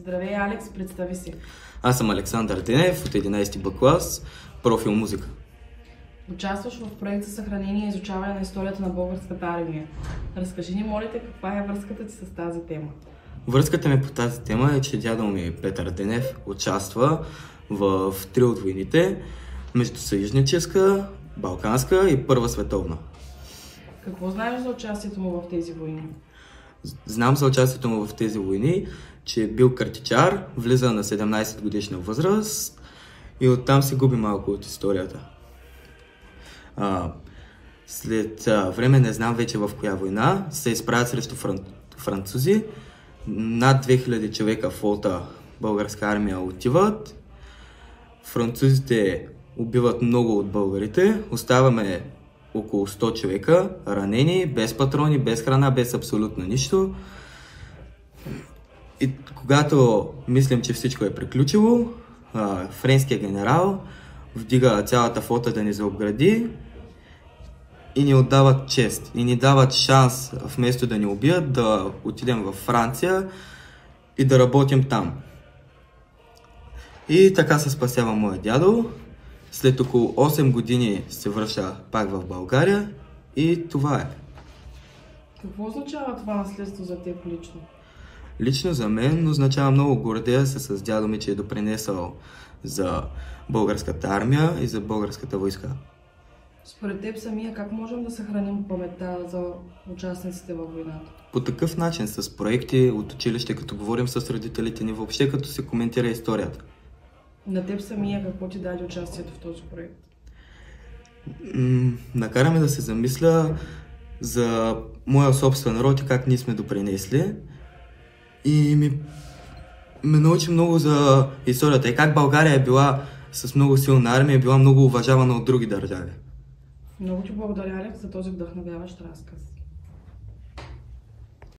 Здравей, Алекс, представи си. Аз съм Александър Денев от 11 Б клас, профил музика. Участваш в проект за съхранение и изучаване на историята на българската армия. Разкажи ни, моля те, каква е връзката ти с тази тема? Връзката ми по тази тема е, че дядо ми Петър Денев участва в три от войните: Междусъюзническа, Балканска и Първа световна. Какво знаеш за участието му в тези войни? Знам за участието му в тези войни, че е бил картичар, влиза на 17 годишна възраст и оттам се губи малко от историята. След време, не знам вече в коя война, се изправят срещу французи. Над 2000 човека в флота българска армия отиват. Французите убиват много от българите. Оставаме около 100 човека, ранени, без патрони, без храна, без абсолютно нищо. И когато мислим, че всичко е приключило, френският генерал вдига цялата флота да ни заобгради и ни отдават чест. И ни дават шанс, вместо да ни убият, да отидем във Франция и да работим там. И така се спасява моя дядо. След около 8 години се връща пак в България и това е. Какво означава това наследство за теб лично? Лично за мен означава много. Гордея се с дядо ми, че е допринесъл за българската армия и за българската войска. Според теб самия, как можем да съхраним паметта за участниците във войната? По такъв начин, с проекти от училище, като говорим с родителите ни, въобще като се коментира историята. На теб самия какво ти даде участието в този проект? Накараме да се замисля за моя собствен род и как ние сме допринесли. И ме научи много за историята и как България е била с много силна армия, е била много уважавана от други държави. Много ти благодаря, Алекс, за този вдъхновяващ разказ.